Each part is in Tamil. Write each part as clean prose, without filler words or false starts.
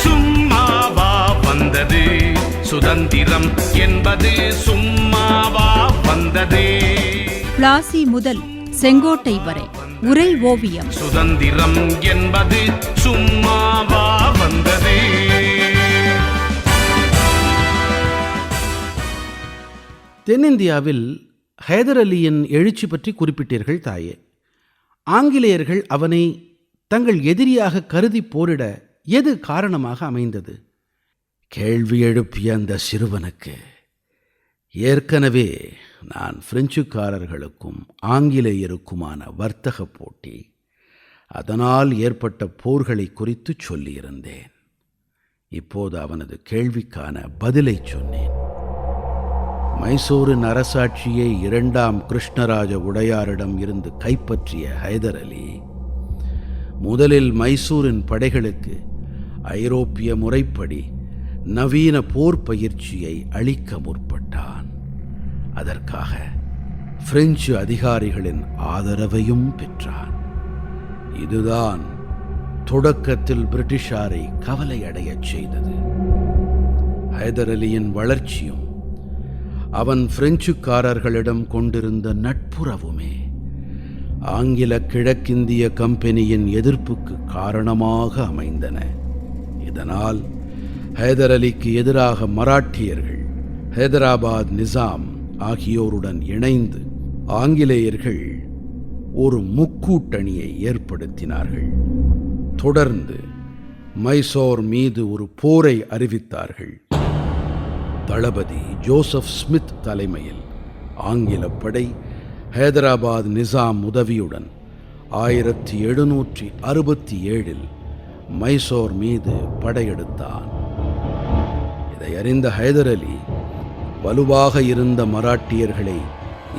சும்மாவா வந்தது சுதந்திரம் என்பது, சும்மாவா வந்தது. பிளாசி முதல் செங்கோட்டை வரை உரை ஓவியம். சுதந்திரம் என்பது சும்மாவா வந்தது. தென்னிந்தியாவில் ஹைதர் அலியின் எழுச்சி பற்றி குறிப்பிட்டீர்கள் தாயே. ஆங்கிலேயர்கள் அவனை தங்கள் எதிரியாக கருதி போரிட எது காரணமாக அமைந்தது? கேள்வி எழுப்பிய அந்த சிறுவனுக்கு ஏற்கனவே நான் பிரெஞ்சுக்காரர்களுக்கும் ஆங்கிலேயருக்குமான வர்த்தக போட்டி, அதனால் ஏற்பட்ட போர்களை குறித்து சொல்லியிருந்தேன். இப்போது அவனது கேள்விக்கான பதிலை சொன்னேன். மைசூரின் அரசாட்சியை 2ஆம் கிருஷ்ணராஜ உடையாரிடம் இருந்து கைப்பற்றிய ஹைதர் அலி முதலில் மைசூரின் படைகளுக்கு ஐரோப்பிய முறைப்படி நவீன போர் பயிற்சியை அளிக்க முற்பட்டான். அதற்காக பிரெஞ்சு அதிகாரிகளின் ஆதரவையும் பெற்றான். இதுதான் தொடக்கத்தில் பிரிட்டிஷாரை கவலையடையச் செய்தது. ஹைதர் அலியின் வளர்ச்சியும் அவன் பிரெஞ்சுக்காரர்களிடம் கொண்டிருந்த நட்புறவுமே ஆங்கில கிழக்கிந்திய கம்பெனியின் எதிர்ப்புக்கு காரணமாக அமைந்தன. இதனால் ஹைதர் அலிக்கு எதிராக மராட்டியர்கள், ஹைதராபாத் நிசாம் ஆகியோருடன் இணைந்து ஆங்கிலேயர்கள் ஒரு முக்கூட்டணியை ஏற்படுத்தினார்கள். தொடர்ந்து மைசூர் மீது ஒரு போரை அறிவித்தார்கள். தளபதி ஜோசப் ஸ்மித் தலைமையில் ஆங்கிலப் படை ஹைதராபாத் நிசாம் உதவியுடன் 1767 மைசூர் மீது படையெடுத்தான். இதை அறிந்த ஹைதர் அலி வலுவாக இருந்த மராட்டியர்களை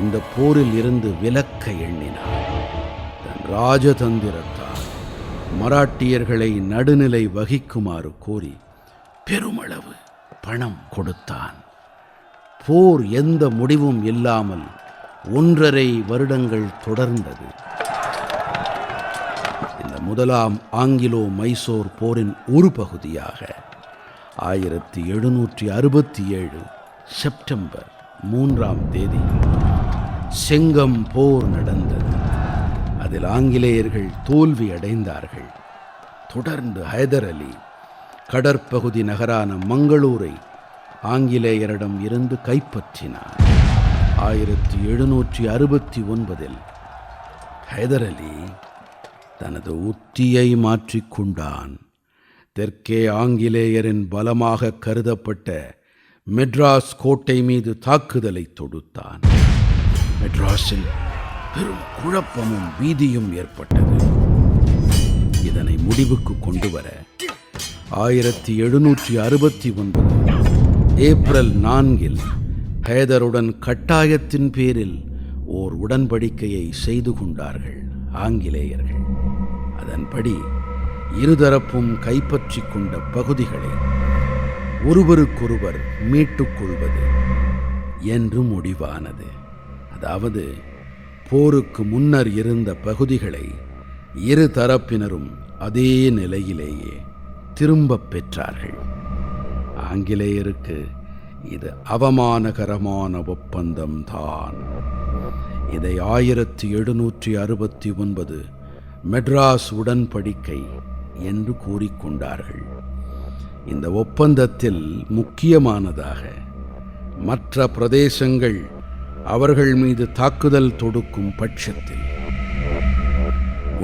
இந்த போரில் இருந்து விலக்க எண்ணினார். தன் ராஜதந்திரத்தால் மராட்டியர்களை நடுநிலை வகிக்குமாறு கோரி பெருமளவு பணம் கொடுத்தான். போர் எந்த முடிவும் இல்லாமல் 1½ வருடங்கள் தொடர்ந்தது. இந்த முதலாம் ஆங்கிலோ மைசூர் போரின் ஒரு பகுதியாக 1767 செப்டம்பர் 3ஆம் தேதி செங்கம் போர் நடந்தது. அதில் ஆங்கிலேயர்கள் தோல்வி அடைந்தார்கள். தொடர்ந்து ஹைதர் அலி கடற்பகுதி நகரான மங்களூரை ஆங்கிலேயரிடம் இருந்து கைப்பற்றினார். 1769 ஹைதர் அலி தனது உத்தியை மாற்றிக்கொண்டான். தெற்கே ஆங்கிலேயரின் பலமாக கருதப்பட்ட மெட்ராஸ் கோட்டை மீது தாக்குதலை தொடுத்தான். மெட்ராஸில் பெரும் குழப்பமும் பீதியும் ஏற்பட்டது. இதனை முடிவுக்கு கொண்டு வர 1769 ஏப்ரல் 4 ஹைதருடன் கட்டாயத்தின் பேரில் ஓர் உடன்படிக்கையை செய்து கொண்டார்கள் ஆங்கிலேயர்கள். அதன்படி இருதரப்பும் கைப்பற்றி கொண்ட பகுதிகளை ஒருவருக்கொருவர் மீட்டுக்கொள்வது என்று முடிவானது. அதாவது போருக்கு முன்னர் இருந்த பகுதிகளை இரு தரப்பினரும் அதே நிலையிலேயே திரும்பப் பெற்றார்கள். ஆங்கிலேயருக்கு இது அவமானகரமான ஒப்பந்தம்தான். இதை 1769 மெட்ராஸ் உடன்படிக்கை என்று கூறிக்கொண்டார்கள். இந்த ஒப்பந்தத்தில் முக்கியமானதாக மற்ற பிரதேசங்கள் அவர்கள் மீது தாக்குதல் தொடுக்கும் பட்சத்தில்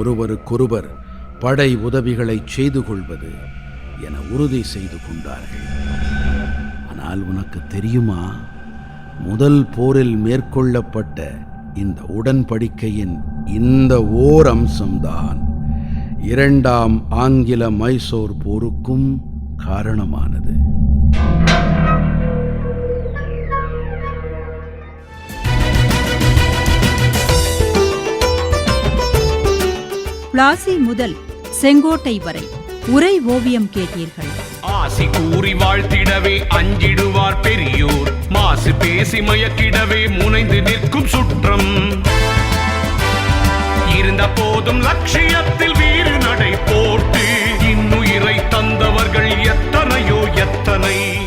ஒருவருக்கொருவர் படை உதவிகளை செய்து கொள்வது என உறுதி செய்து கொண்டார்கள். ஆனால் உனக்கு தெரியுமா, முதல் போரில் மேற்கொள்ளப்பட்ட இந்த உடன்படிக்கையின் இந்த ஓர் அம்சம்தான் 2ஆம் ஆங்கில மைசூர் போருக்கும் காரணமானது. பிளாசி முதல் செங்கோட்டை வரை உரை ஓவியம் கேட்டீர்கள். ஆசி கூறி வாழ்த்திடவே அஞ்சிடுவார் பெரியோர், மாசு பேசி மயக்கிடவே முனைந்து நிற்கும் சுற்றம். இருந்த போதும் லட்சியத்தில் வீறு நடை போட்டு இன்னுயிரை தந்தவர்கள் அவனை.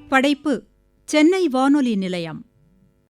படைப்பு சென்னை வானொலி நிலையம்.